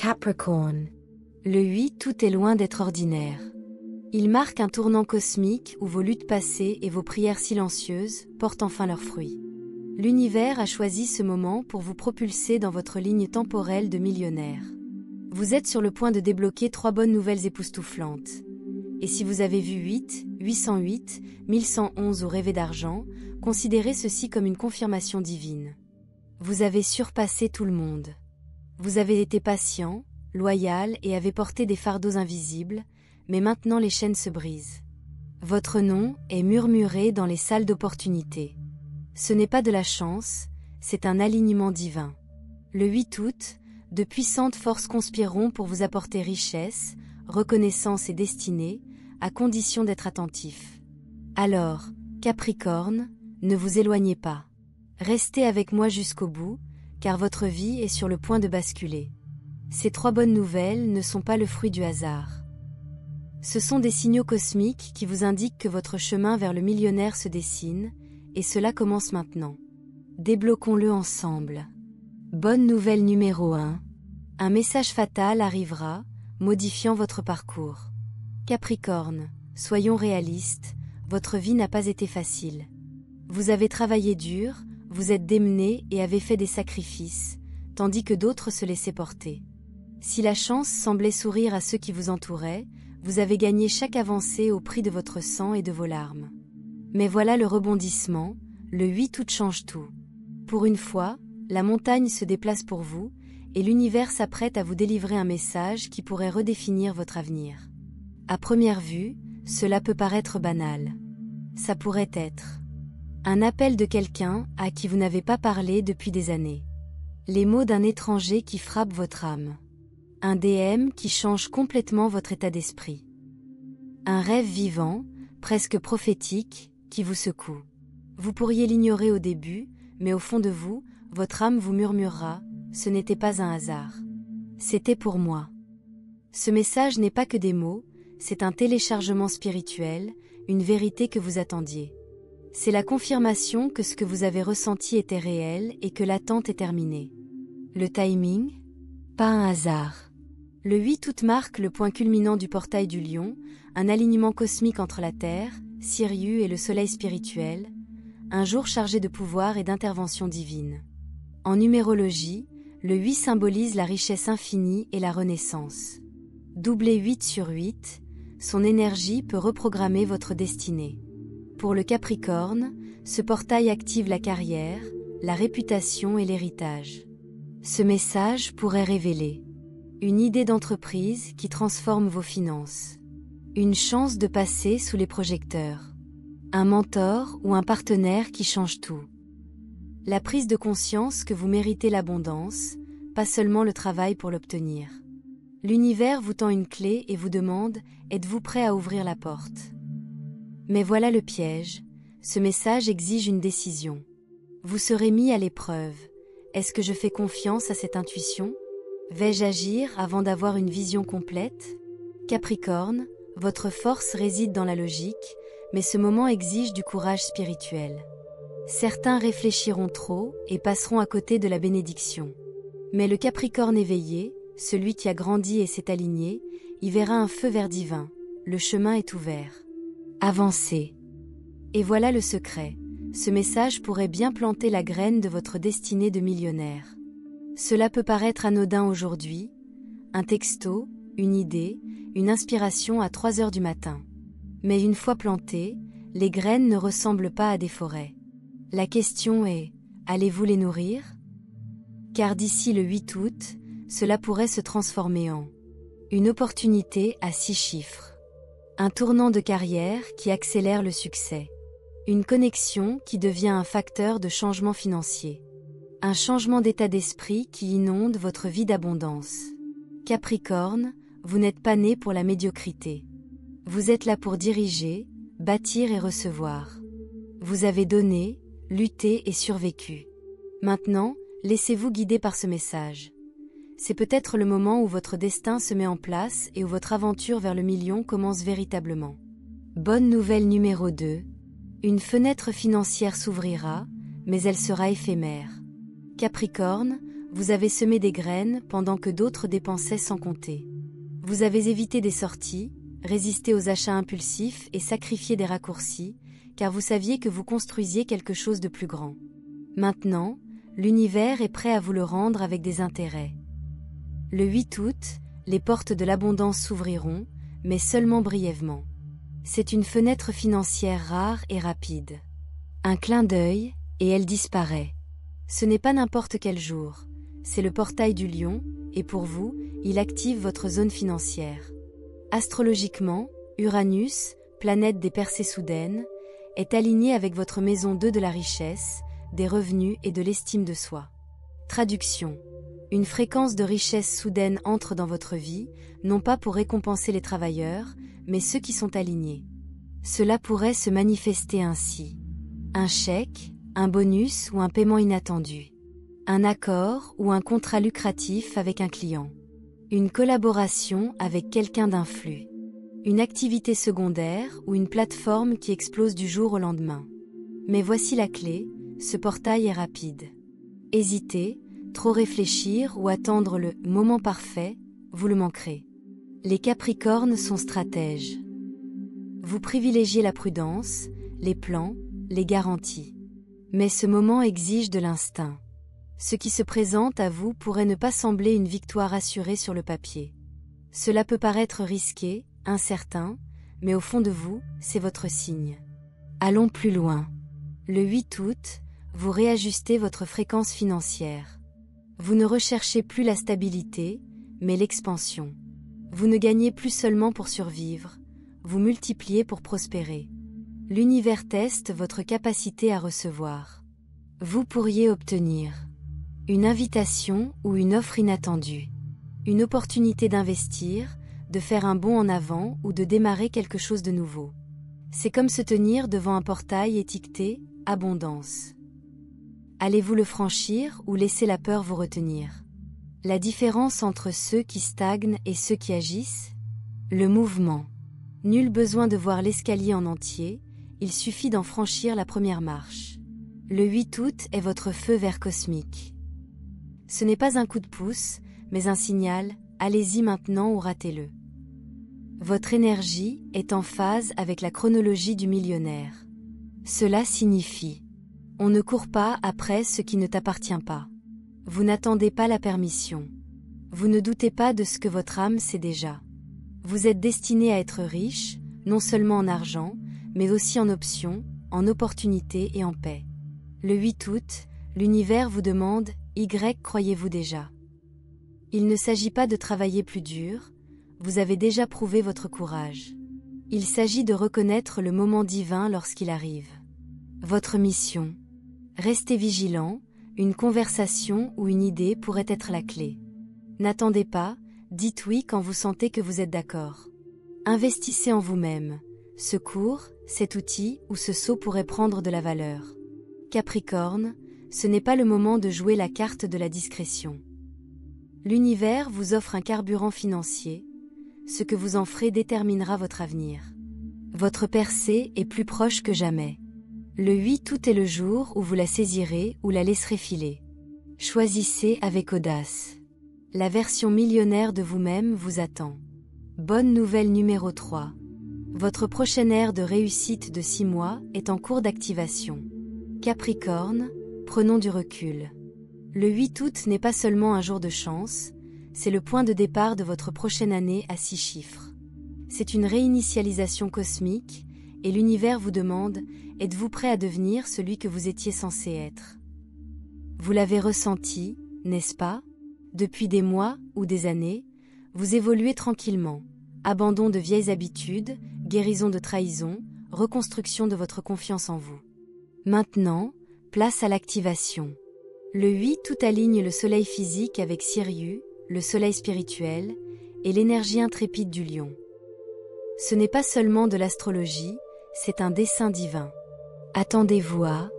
Capricorn. Le 8 août est loin d'être ordinaire. Il marque un tournant cosmique où vos luttes passées et vos prières silencieuses portent enfin leurs fruits. L'univers a choisi ce moment pour vous propulser dans votre ligne temporelle de millionnaire. Vous êtes sur le point de débloquer 3 bonnes nouvelles époustouflantes. Et si vous avez vu 8, 808, 1111 ou rêvé d'argent, considérez ceci comme une confirmation divine. Vous avez surpassé tout le monde. Vous avez été patient, loyal et avez porté des fardeaux invisibles, mais maintenant les chaînes se brisent. Votre nom est murmuré dans les salles d'opportunité. Ce n'est pas de la chance, c'est un alignement divin. Le 8 août, de puissantes forces conspireront pour vous apporter richesse, reconnaissance et destinée, à condition d'être attentif. Alors, Capricorne, ne vous éloignez pas. Restez avec moi jusqu'au bout, car votre vie est sur le point de basculer. Ces 3 bonnes nouvelles ne sont pas le fruit du hasard. Ce sont des signaux cosmiques qui vous indiquent que votre chemin vers le millionnaire se dessine, et cela commence maintenant. Débloquons-le ensemble. Bonne nouvelle numéro 1. Un message fatal arrivera, modifiant votre parcours. Capricorne, soyons réalistes, votre vie n'a pas été facile. Vous avez travaillé dur, vous êtes démené et avez fait des sacrifices, tandis que d'autres se laissaient porter. Si la chance semblait sourire à ceux qui vous entouraient, vous avez gagné chaque avancée au prix de votre sang et de vos larmes. Mais voilà le rebondissement, le 8 août change tout. Pour une fois, la montagne se déplace pour vous, et l'univers s'apprête à vous délivrer un message qui pourrait redéfinir votre avenir. À première vue, cela peut paraître banal. Ça pourrait être un appel de quelqu'un à qui vous n'avez pas parlé depuis des années. Les mots d'un étranger qui frappe votre âme. Un DM qui change complètement votre état d'esprit. Un rêve vivant, presque prophétique, qui vous secoue. Vous pourriez l'ignorer au début, mais au fond de vous, votre âme vous murmurera « Ce n'était pas un hasard. C'était pour moi ». Ce message n'est pas que des mots, c'est un téléchargement spirituel, une vérité que vous attendiez. C'est la confirmation que ce que vous avez ressenti était réel et que l'attente est terminée. Le timing ? Pas un hasard. Le 8 août marque le point culminant du portail du Lion, un alignement cosmique entre la Terre, Sirius et le Soleil spirituel, un jour chargé de pouvoir et d'intervention divine. En numérologie, le 8 symbolise la richesse infinie et la renaissance. Doublé 8 sur 8, son énergie peut reprogrammer votre destinée. Pour le Capricorne, ce portail active la carrière, la réputation et l'héritage. Ce message pourrait révéler une idée d'entreprise qui transforme vos finances, une chance de passer sous les projecteurs, un mentor ou un partenaire qui change tout. La prise de conscience que vous méritez l'abondance, pas seulement le travail pour l'obtenir. L'univers vous tend une clé et vous demande « Êtes-vous prêt à ouvrir la porte ?» Mais voilà le piège, ce message exige une décision. Vous serez mis à l'épreuve. Est-ce que je fais confiance à cette intuition ? Vais-je agir avant d'avoir une vision complète ? Capricorne, votre force réside dans la logique, mais ce moment exige du courage spirituel. Certains réfléchiront trop et passeront à côté de la bénédiction. Mais le Capricorne éveillé, celui qui a grandi et s'est aligné, y verra un feu vert divin. Le chemin est ouvert. Avancez. Et voilà le secret. Ce message pourrait bien planter la graine de votre destinée de millionnaire. Cela peut paraître anodin aujourd'hui, un texto, une idée, une inspiration à 3 heures du matin. Mais une fois plantées, les graines ne ressemblent pas à des forêts. La question est, allez-vous les nourrir ? Car d'ici le 8 août, cela pourrait se transformer en une opportunité à 6 chiffres. Un tournant de carrière qui accélère le succès. Une connexion qui devient un facteur de changement financier. Un changement d'état d'esprit qui inonde votre vie d'abondance. Capricorne, vous n'êtes pas né pour la médiocrité. Vous êtes là pour diriger, bâtir et recevoir. Vous avez donné, lutté et survécu. Maintenant, laissez-vous guider par ce message. C'est peut-être le moment où votre destin se met en place et où votre aventure vers le million commence véritablement. Bonne nouvelle numéro 2. Une fenêtre financière s'ouvrira, mais elle sera éphémère. Capricorne, Vous avez semé des graines pendant que d'autres dépensaient sans compter. Vous avez évité des sorties, résisté aux achats impulsifs et sacrifié des raccourcis, car vous saviez que vous construisiez quelque chose de plus grand. Maintenant, l'univers est prêt à vous le rendre avec des intérêts. Le 8 août, les portes de l'abondance s'ouvriront, mais seulement brièvement. C'est une fenêtre financière rare et rapide. Un clin d'œil, et elle disparaît. Ce n'est pas n'importe quel jour, c'est le portail du lion, et pour vous, il active votre zone financière. Astrologiquement, Uranus, planète des percées soudaines, est aligné avec votre maison 2 de la richesse, des revenus et de l'estime de soi. Traduction. Une fréquence de richesse soudaine entre dans votre vie, non pas pour récompenser les travailleurs, mais ceux qui sont alignés. Cela pourrait se manifester ainsi. Un chèque, un bonus ou un paiement inattendu. Un accord ou un contrat lucratif avec un client. Une collaboration avec quelqu'un d'influent. Une activité secondaire ou une plateforme qui explose du jour au lendemain. Mais voici la clé, ce portail est rapide. Hésiter, trop réfléchir ou attendre le moment parfait, vous le manquerez. Les Capricornes sont stratèges. Vous privilégiez la prudence, les plans, les garanties. Mais ce moment exige de l'instinct. Ce qui se présente à vous pourrait ne pas sembler une victoire assurée sur le papier. Cela peut paraître risqué, incertain, mais au fond de vous, c'est votre signe. Allons plus loin. Le 8 août, vous réajustez votre fréquence financière. Vous ne recherchez plus la stabilité, mais l'expansion. Vous ne gagnez plus seulement pour survivre, vous multipliez pour prospérer. L'univers teste votre capacité à recevoir. Vous pourriez obtenir une invitation ou une offre inattendue, une opportunité d'investir, de faire un bond en avant ou de démarrer quelque chose de nouveau. C'est comme se tenir devant un portail étiqueté « Abondance ». Allez-vous le franchir ou laisser la peur vous retenir? La différence entre ceux qui stagnent et ceux qui agissent? Le mouvement. Nul besoin de voir l'escalier en entier, il suffit d'en franchir la première marche. Le 8 août est votre feu vert cosmique. Ce n'est pas un coup de pouce, mais un signal, allez-y maintenant ou ratez-le. Votre énergie est en phase avec la chronologie du millionnaire. Cela signifie, on ne court pas après ce qui ne t'appartient pas. Vous n'attendez pas la permission. Vous ne doutez pas de ce que votre âme sait déjà. Vous êtes destiné à être riche, non seulement en argent, mais aussi en options, en opportunités et en paix. Le 8 août, l'univers vous demande « Y croyez-vous déjà ?» Il ne s'agit pas de travailler plus dur, vous avez déjà prouvé votre courage. Il s'agit de reconnaître le moment divin lorsqu'il arrive. Votre mission. Restez vigilant, une conversation ou une idée pourrait être la clé. N'attendez pas, dites oui quand vous sentez que vous êtes d'accord. Investissez en vous-même. Ce cours, cet outil ou ce saut pourrait prendre de la valeur. Capricorne, ce n'est pas le moment de jouer la carte de la discrétion. L'univers vous offre un carburant financier, ce que vous en ferez déterminera votre avenir. Votre percée est plus proche que jamais. Le 8 août est le jour où vous la saisirez ou la laisserez filer. Choisissez avec audace. La version millionnaire de vous-même vous attend. Bonne nouvelle numéro 3. Votre prochaine ère de réussite de 6 mois est en cours d'activation. Capricorne, prenons du recul. Le 8 août n'est pas seulement un jour de chance, c'est le point de départ de votre prochaine année à 6 chiffres. C'est une réinitialisation cosmique, et l'univers vous demande, êtes-vous prêt à devenir celui que vous étiez censé être? Vous l'avez ressenti, n'est-ce pas? Depuis des mois ou des années, vous évoluez tranquillement. Abandon de vieilles habitudes, guérison de trahison, reconstruction de votre confiance en vous. Maintenant, place à l'activation. Le 8 août aligne le soleil physique avec Sirius, le soleil spirituel, et l'énergie intrépide du lion. Ce n'est pas seulement de l'astrologie, c'est un dessein divin. Attendez-vous à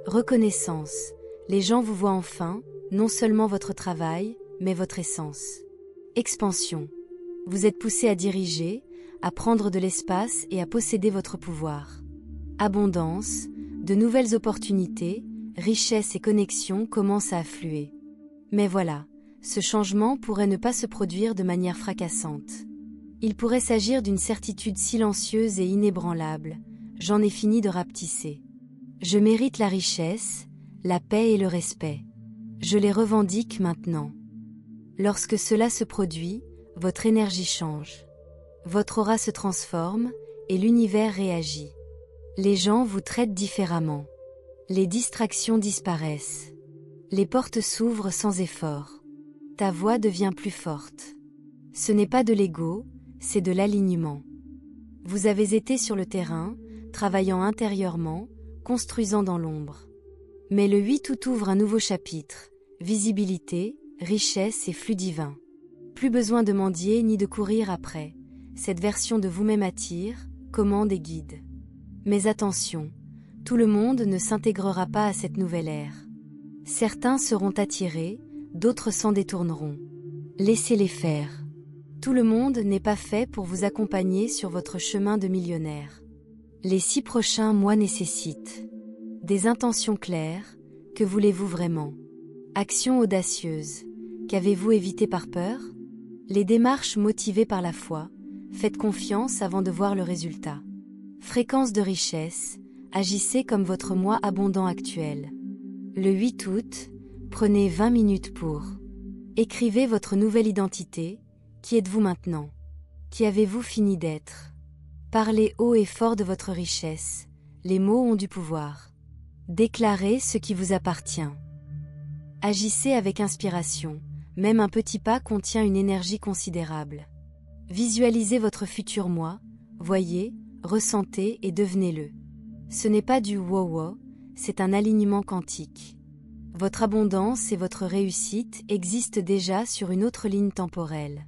reconnaissance. Les gens vous voient enfin, non seulement votre travail, mais votre essence. Expansion. Vous êtes poussé à diriger, à prendre de l'espace et à posséder votre pouvoir. Abondance, de nouvelles opportunités, richesses et connexions commencent à affluer. Mais voilà, ce changement pourrait ne pas se produire de manière fracassante. Il pourrait s'agir d'une certitude silencieuse et inébranlable. J'en ai fini de rapetisser. Je mérite la richesse, la paix et le respect. Je les revendique maintenant. Lorsque cela se produit, votre énergie change. Votre aura se transforme et l'univers réagit. Les gens vous traitent différemment. Les distractions disparaissent. Les portes s'ouvrent sans effort. Ta voix devient plus forte. Ce n'est pas de l'ego, c'est de l'alignement. Vous avez été sur le terrain, travaillant intérieurement, construisant dans l'ombre. Mais le 8 août ouvre un nouveau chapitre, visibilité, richesse et flux divin. Plus besoin de mendier ni de courir après. Cette version de vous-même attire, commande et guide. Mais attention, tout le monde ne s'intégrera pas à cette nouvelle ère. Certains seront attirés, d'autres s'en détourneront. Laissez-les faire. Tout le monde n'est pas fait pour vous accompagner sur votre chemin de millionnaire. Les 6 prochains mois nécessitent des intentions claires. Que voulez-vous vraiment? Actions audacieuses. Qu'avez-vous évité par peur? Les démarches motivées par la foi. Faites confiance avant de voir le résultat. Fréquence de richesse. Agissez comme votre moi abondant actuel. Le 8 août, prenez 20 minutes pour. Écrivez votre nouvelle identité. Qui êtes-vous maintenant? Qui avez-vous fini d'être? Parlez haut et fort de votre richesse. Les mots ont du pouvoir. Déclarez ce qui vous appartient. Agissez avec inspiration. Même un petit pas contient une énergie considérable. Visualisez votre futur moi. Voyez, ressentez et devenez-le. Ce n'est pas du wow-wow, c'est un alignement quantique. Votre abondance et votre réussite existent déjà sur une autre ligne temporelle.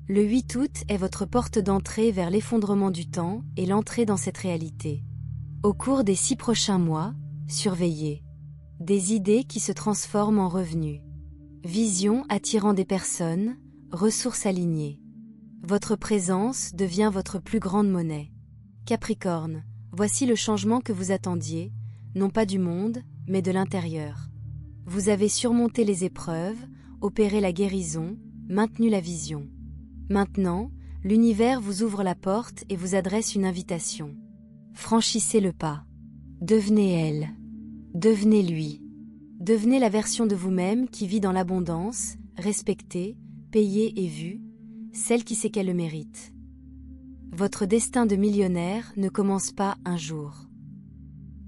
Le 8 août est votre porte d'entrée vers l'effondrement du temps et l'entrée dans cette réalité. Au cours des 6 prochains mois, surveillez. Des idées qui se transforment en revenus. Vision attirant des personnes, ressources alignées. Votre présence devient votre plus grande monnaie. Capricorne, voici le changement que vous attendiez, non pas du monde, mais de l'intérieur. Vous avez surmonté les épreuves, opéré la guérison, maintenu la vision. Maintenant, l'univers vous ouvre la porte et vous adresse une invitation. Franchissez le pas. Devenez elle. Devenez lui. Devenez la version de vous-même qui vit dans l'abondance, respectée, payée et vue, celle qui sait qu'elle le mérite. Votre destin de millionnaire ne commence pas un jour.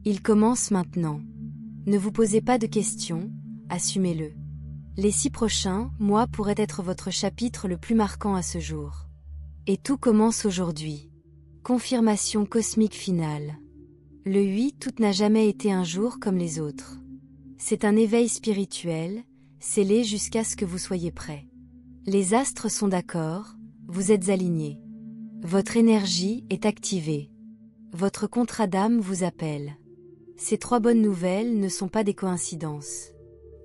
Il commence maintenant. Ne vous posez pas de questions, assumez-le. Les 6 prochains mois pourraient être votre chapitre le plus marquant à ce jour. Et tout commence aujourd'hui. Confirmation cosmique finale. Le 8 août n'a jamais été un jour comme les autres. C'est un éveil spirituel, scellé jusqu'à ce que vous soyez prêt. Les astres sont d'accord, vous êtes alignés. Votre énergie est activée. Votre contrat d'âme vous appelle. Ces 3 bonnes nouvelles ne sont pas des coïncidences.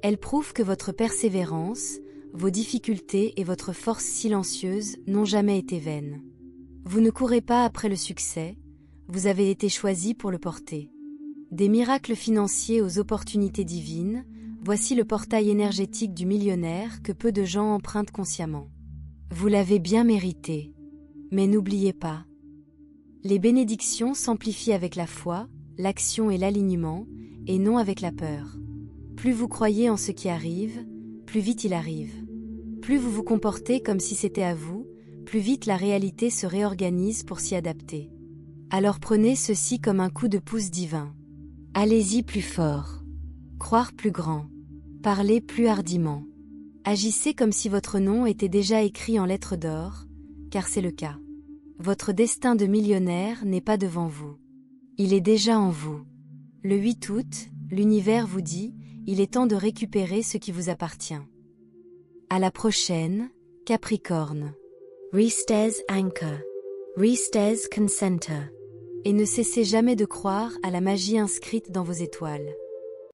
Elles prouvent que votre persévérance, vos difficultés et votre force silencieuse n'ont jamais été vaines. Vous ne courez pas après le succès, vous avez été choisi pour le porter. Des miracles financiers aux opportunités divines, voici le portail énergétique du millionnaire que peu de gens empruntent consciemment. Vous l'avez bien mérité. Mais n'oubliez pas. Les bénédictions s'amplifient avec la foi, l'action et l'alignement, et non avec la peur. Plus vous croyez en ce qui arrive, plus vite il arrive. Plus vous vous comportez comme si c'était à vous, plus vite la réalité se réorganise pour s'y adapter. Alors prenez ceci comme un coup de pouce divin. Allez-y plus fort. Croire plus grand. Parler plus hardiment. Agissez comme si votre nom était déjà écrit en lettres d'or, car c'est le cas. Votre destin de millionnaire n'est pas devant vous. Il est déjà en vous. Le 8 août, l'univers vous dit, il est temps de récupérer ce qui vous appartient. À la prochaine, Capricorne. Restes anchor. Restes consenter. Et ne cessez jamais de croire à la magie inscrite dans vos étoiles.